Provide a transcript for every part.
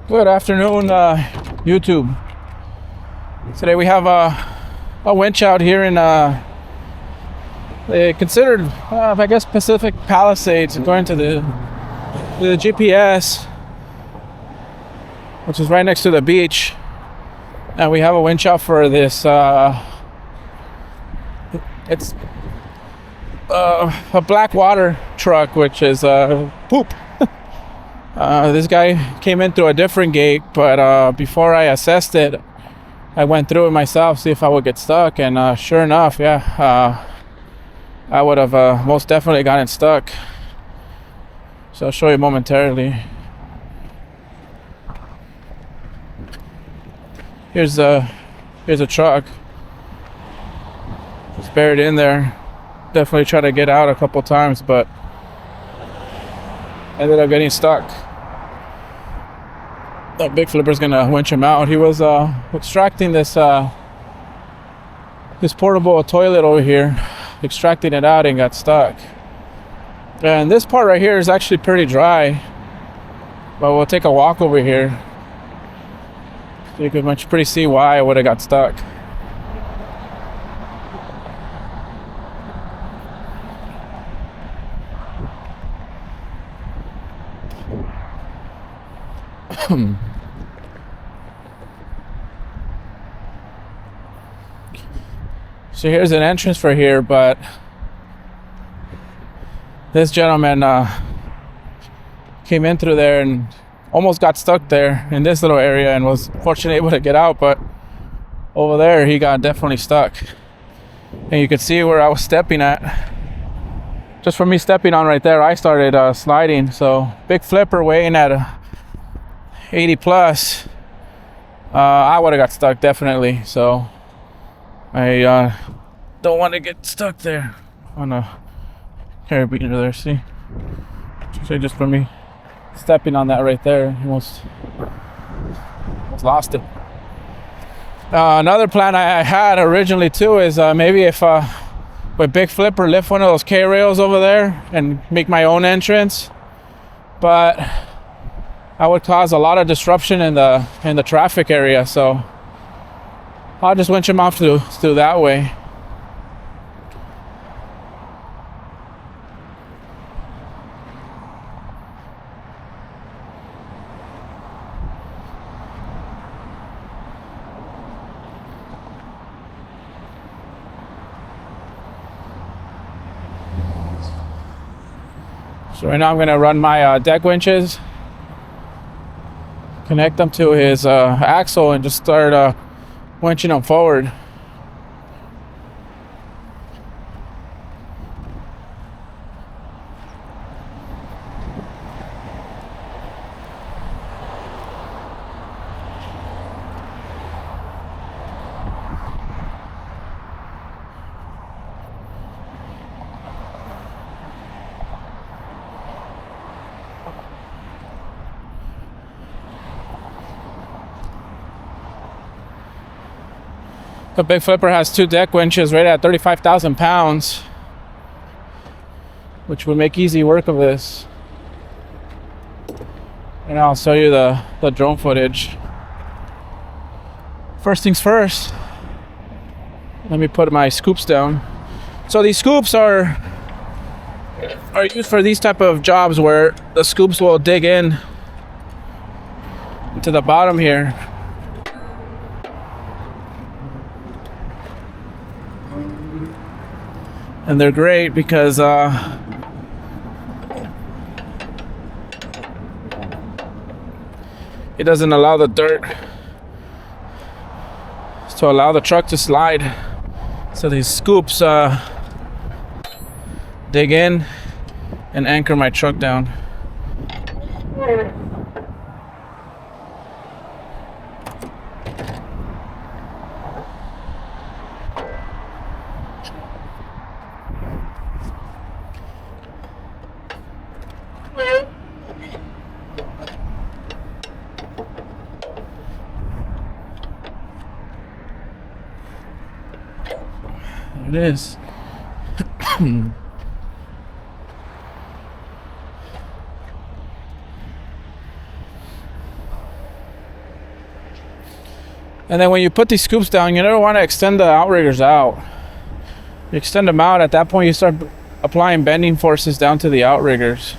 Good afternoon, YouTube. Today we have a winch out here in they considered, I guess, Pacific Palisades, according to the GPS, which is right next to the beach. And we have a winch out for this. It's a black water truck, which is poop. This guy came in through a different gate, but before I assessed it, I went through it myself, see if I would get stuck, and sure enough, yeah, I would have most definitely gotten stuck. So I'll show you momentarily. Here's a truck. It's buried in there. Definitely tried to get out a couple times, but ended up getting stuck. The big flipper's gonna winch him out. He was extracting this portable toilet over here, extracting it out, and got stuck. And this part right here is actually pretty dry, but we'll take a walk over here. So you can pretty see why I would have got stuck. So here's an entrance for here, but this gentleman came in through there and almost got stuck there in this little area and was fortunately able to get out, but over there he got definitely stuck. And you could see where I was stepping at. Just from me stepping on right there, I started sliding. So big flipper weighing at 80 plus, I would have got stuck definitely. So I don't want to get stuck there on a carabiner there. See, just from me stepping on that right there, almost lost it. Another plan I had originally too is maybe if with big flipper lift one of those K rails over there and make my own entrance, but I would cause a lot of disruption in the traffic area, so I'll just winch him off through that way. So right now I'm gonna run my deck winches, connect them to his axle, and just start winching them forward. The big flipper has two deck winches rated at 35,000 pounds, which would make easy work of this. And I'll show you the drone footage. First things first, let me put my scoops down. So these scoops are used for these type of jobs where the scoops will dig in to the bottom here. And they're great because it doesn't allow the dirt to allow the truck to slide. So these scoops dig in and anchor my truck down. There it is. And then when you put these scoops down, you never want to extend the outriggers out. You extend them out, at that point you start applying bending forces down to the outriggers,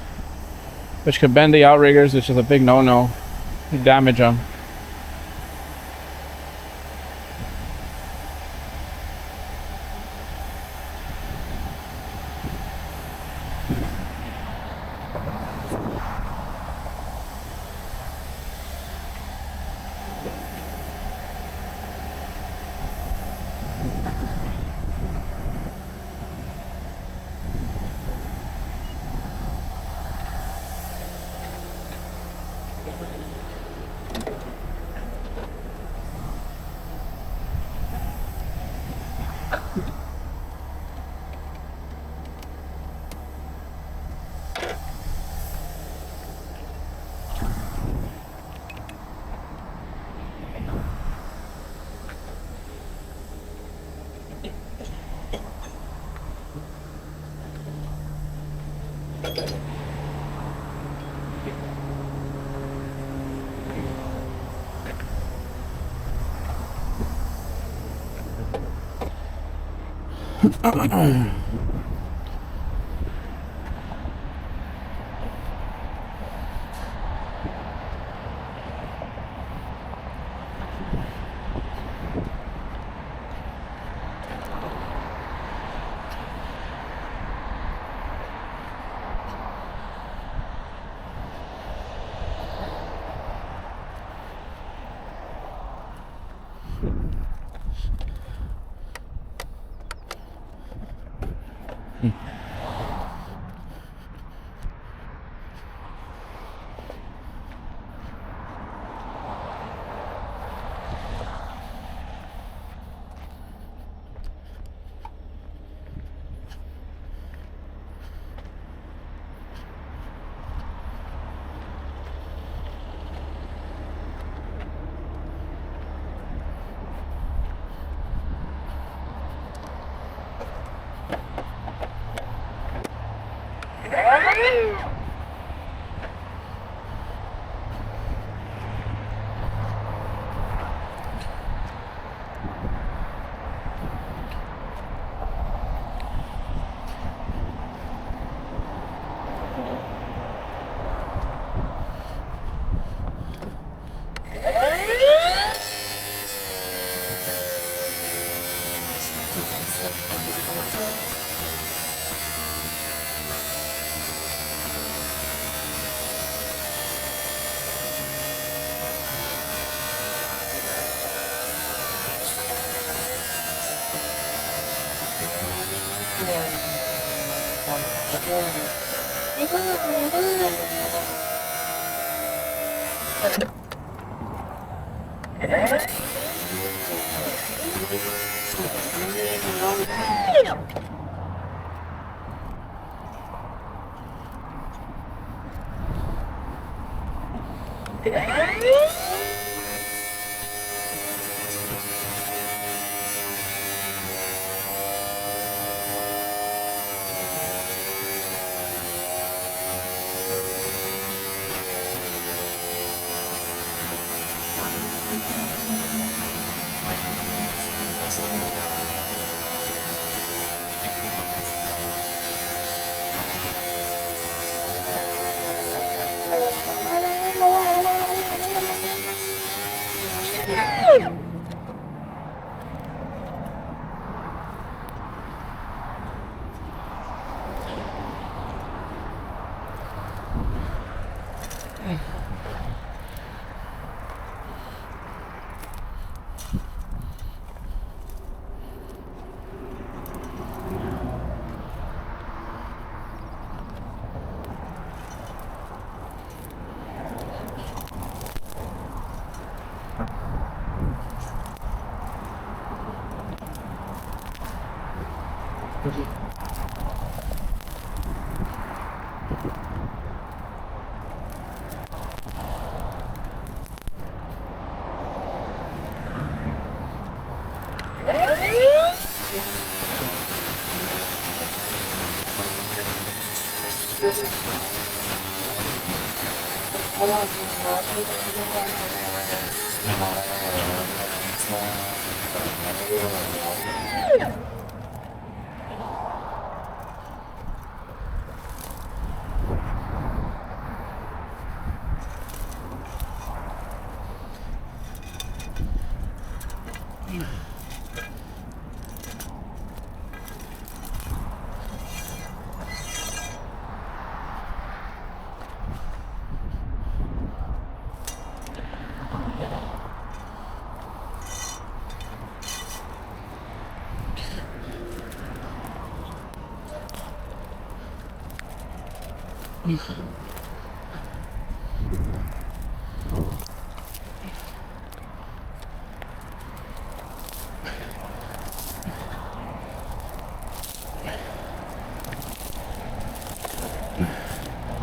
which could bend the outriggers, which is a big no-no. You damage them.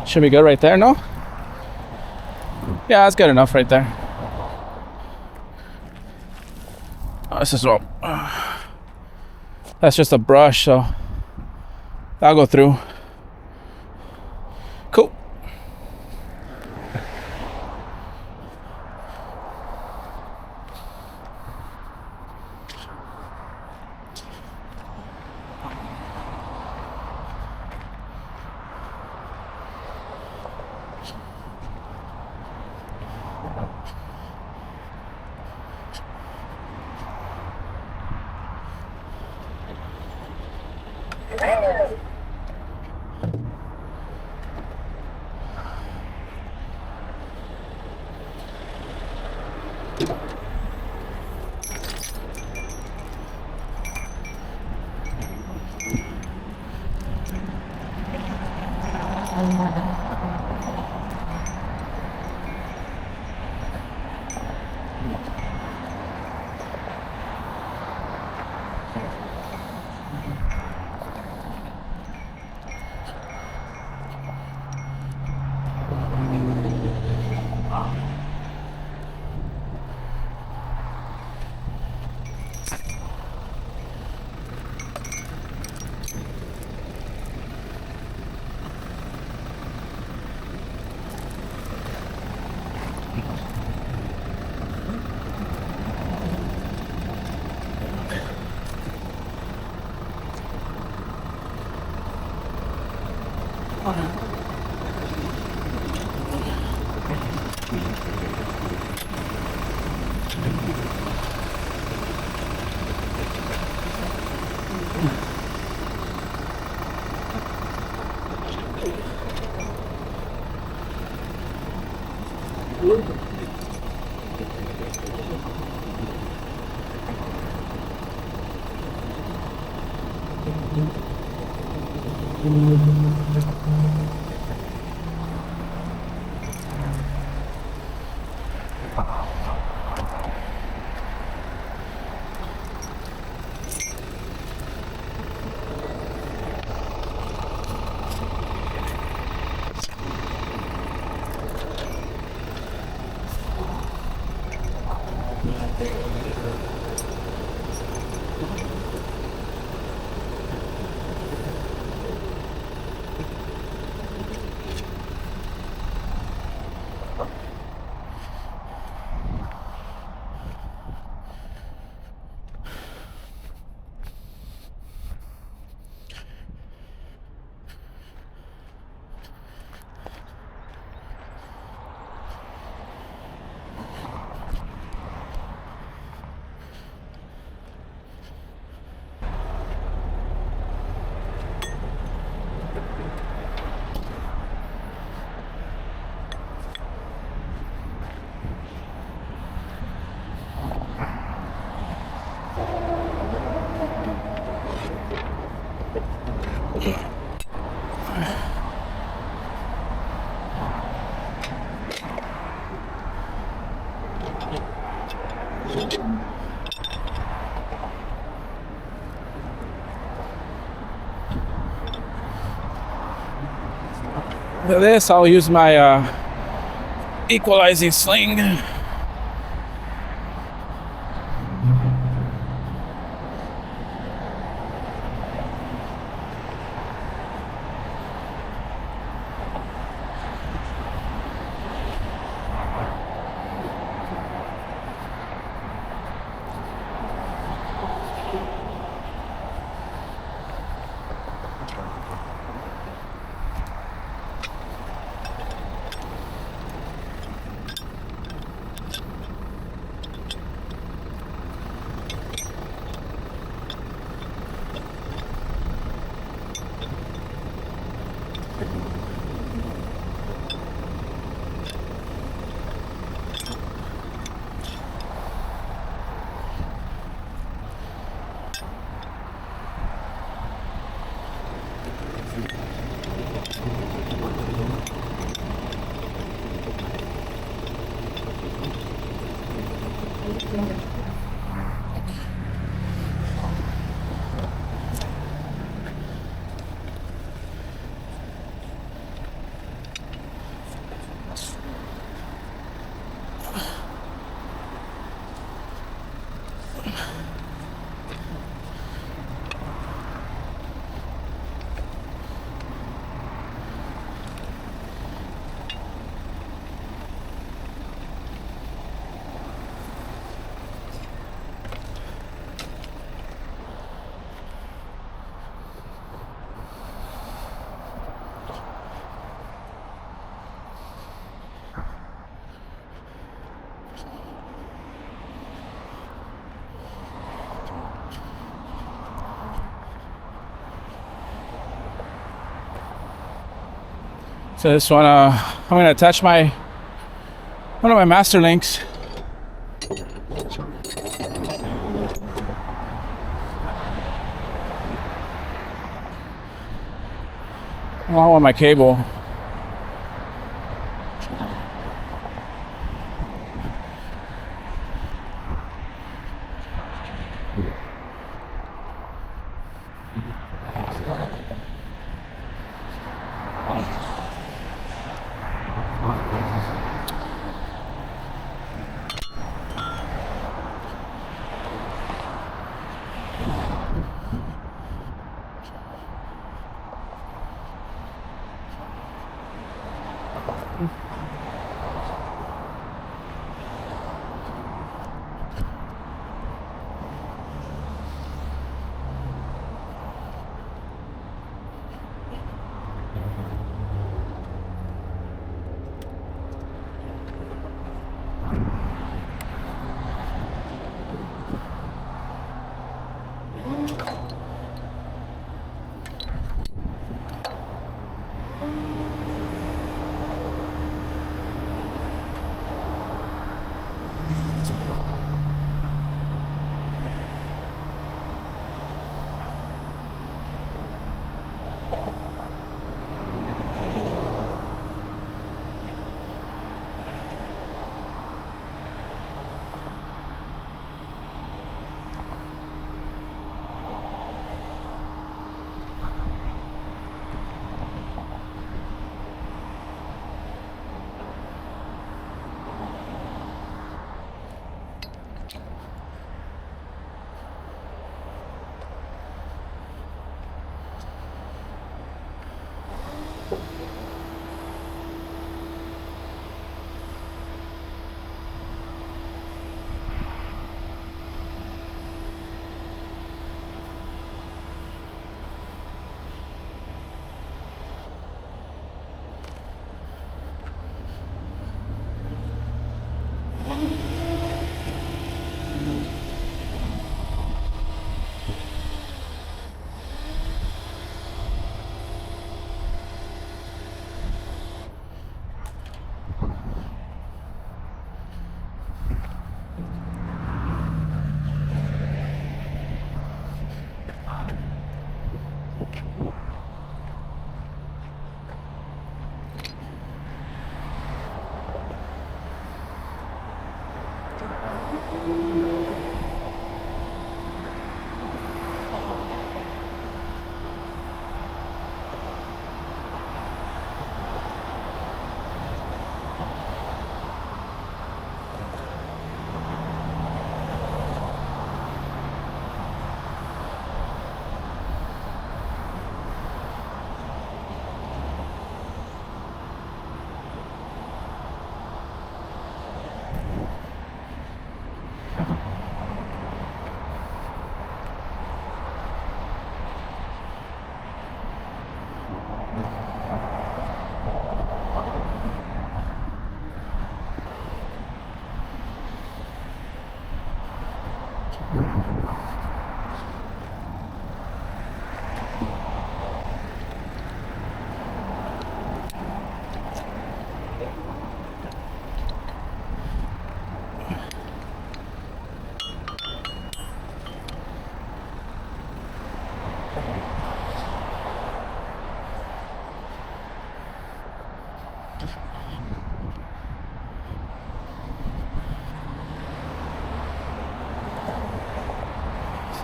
Should be good right there, no? Yeah, that's good enough right there. Oh, this is all. That's just a brush, so that'll go through. Cool. For this, I'll use my equalizing sling. So this one, I'm gonna attach one of my master links. Along with my cable.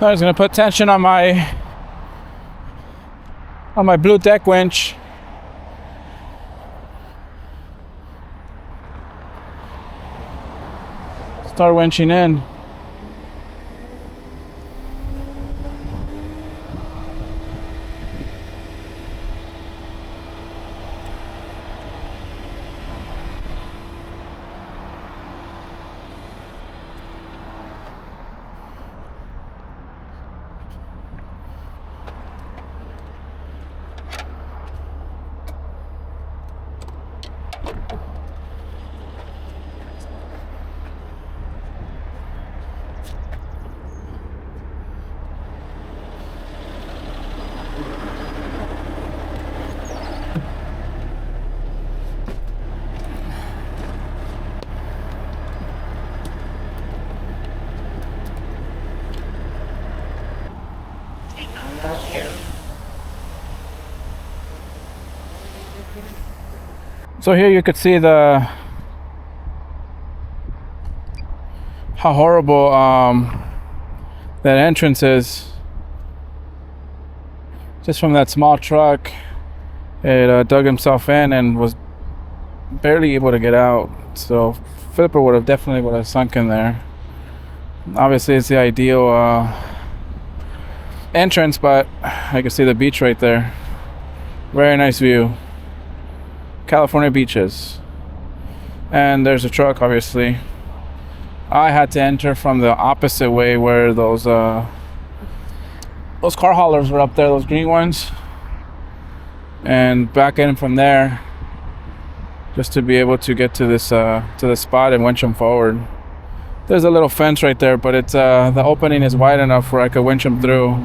I was gonna put tension on my blue deck winch. Start winching in. So here you could see how horrible that entrance is. Just from that small truck, it dug himself in and was barely able to get out. So Flipper would have sunk in there. Obviously, it's the ideal entrance, but I can see the beach right there. Very nice view. California beaches. And there's a truck, obviously. I had to enter from the opposite way where those car haulers were up there, those green ones, and back in from there just to be able to get to this to the spot and winch them forward. There's a little fence right there, but it's the opening is wide enough where I could winch them through.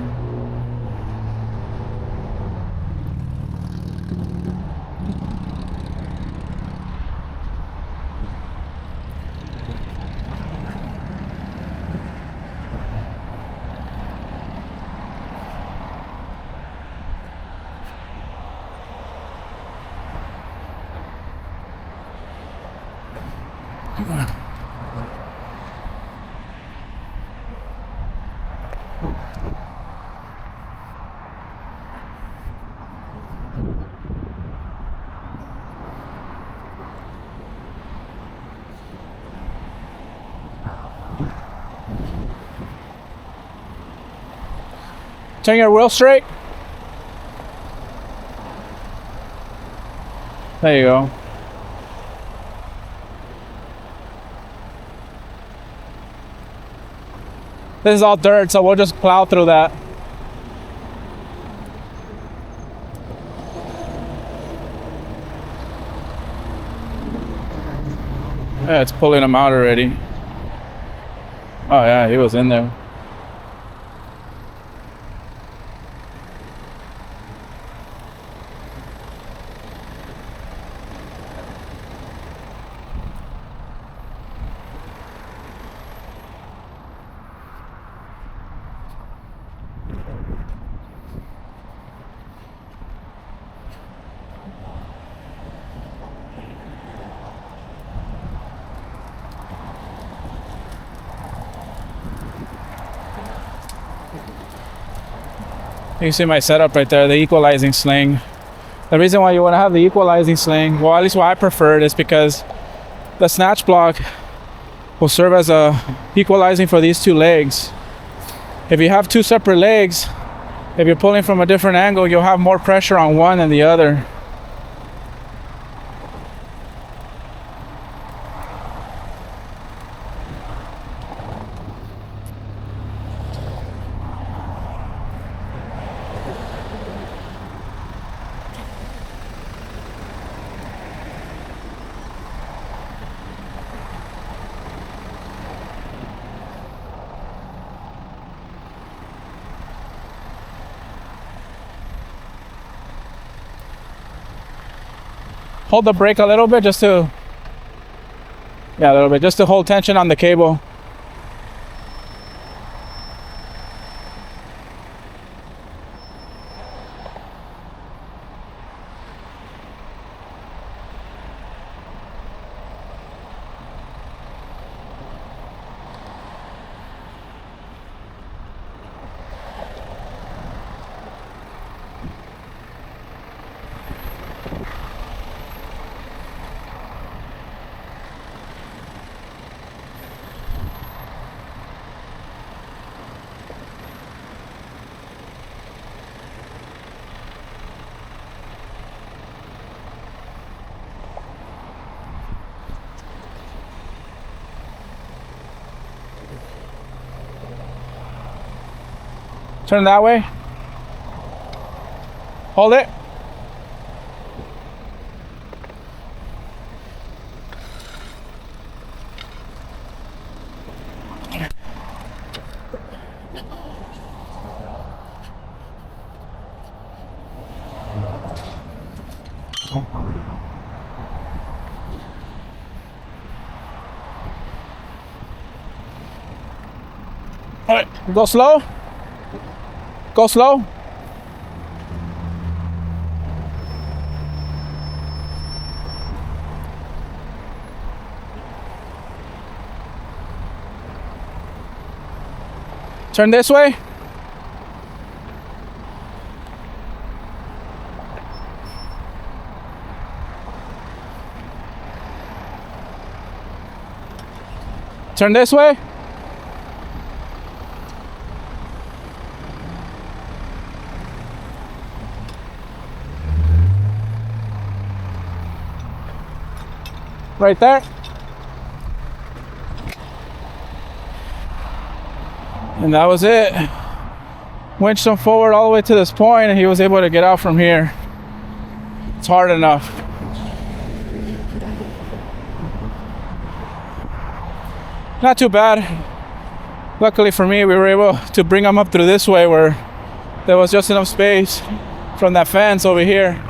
Turn your wheel straight. There you go. This is all dirt, so we'll just plow through that. Yeah, it's pulling him out already. Oh yeah, he was in there. You see my setup right there, the equalizing sling. The reason why you want to have the equalizing sling, well, at least why I prefer it, is because the snatch block will serve as a equalizing for these two legs. If you have two separate legs, if you're pulling from a different angle, you'll have more pressure on one than the other. Hold the brake a little bit just to, a little bit, just to hold tension on the cable. Turn that way. Hold it. All right, go slow. Go slow. Turn this way. Turn this way. Right there. And that was it. Winched him forward all the way to this point, and he was able to get out from here. It's hard enough. Not too bad. Luckily for me, we were able to bring him up through this way where there was just enough space from that fence over here.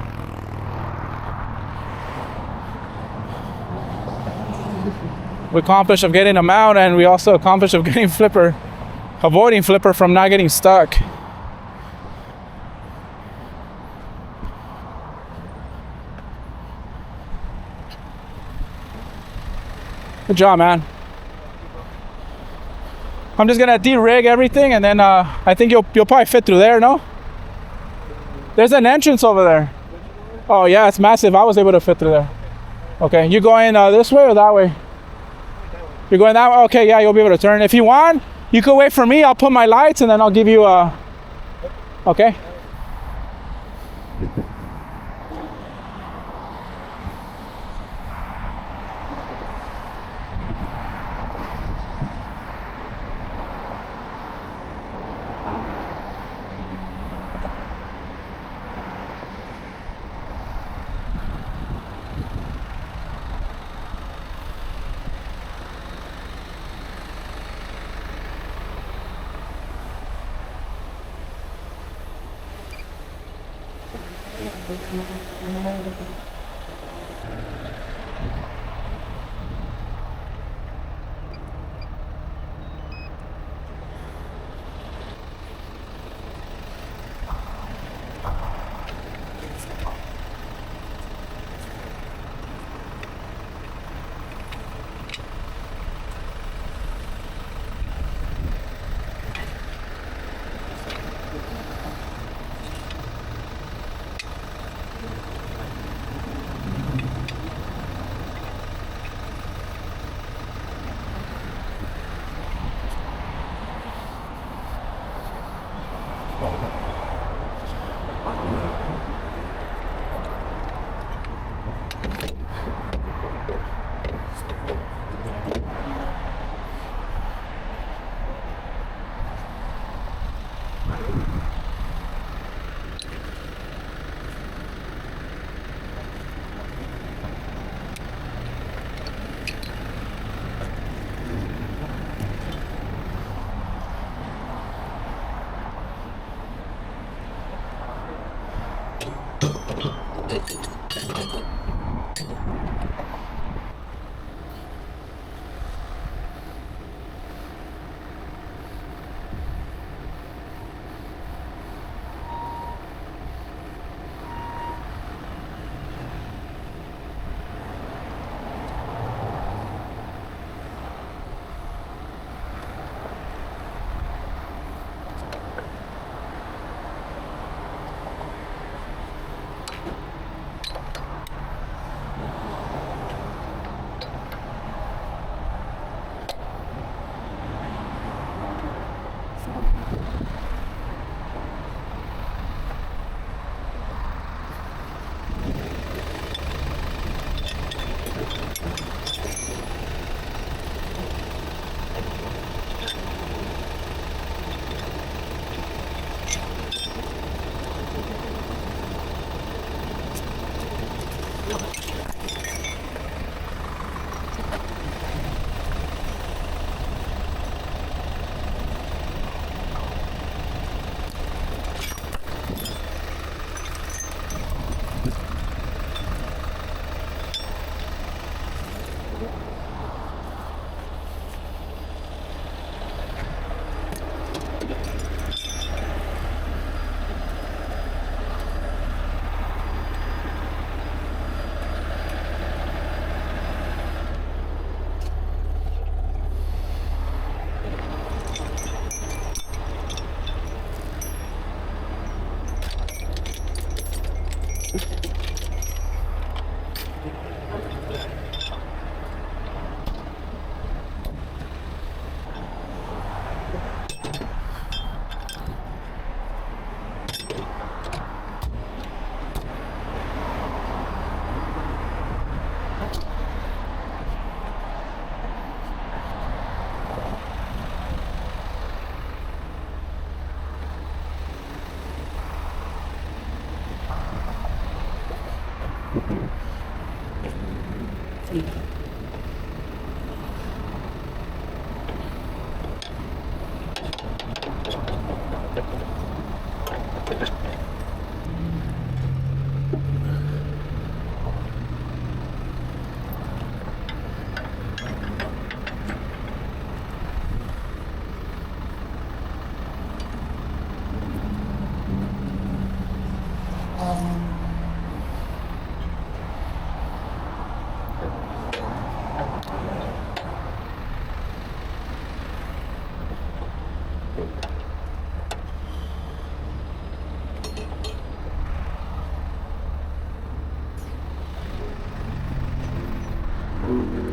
We accomplished of getting him out, and we also accomplished of getting Flipper, avoiding Flipper from not getting stuck. Good job, man. I'm just gonna de-rig everything, and then I think you'll probably fit through there, no? There's an entrance over there. Oh yeah, it's massive. I was able to fit through there. Okay, you going this way or that way? You're going that way? Okay, yeah, you'll be able to turn. If you want, you could wait for me. I'll put my lights and then I'll give you a... Okay?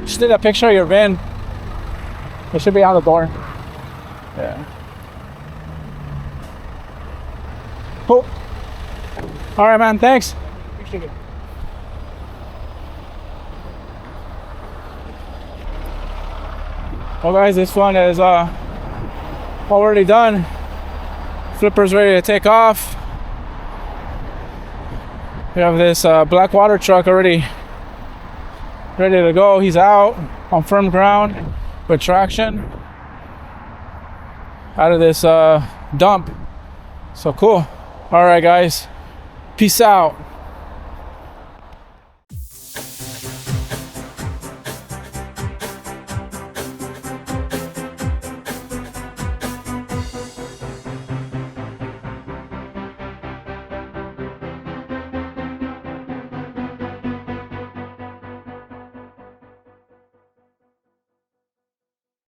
Just need a picture of your van. It should be on the door. Yeah. Cool. All right, man. Thanks. Appreciate it. Well, guys, this one is already done. Flipper's ready to take off. We have this black water truck already ready to go. He's out on firm ground with traction out of this dump. So cool. All right, guys. Peace out.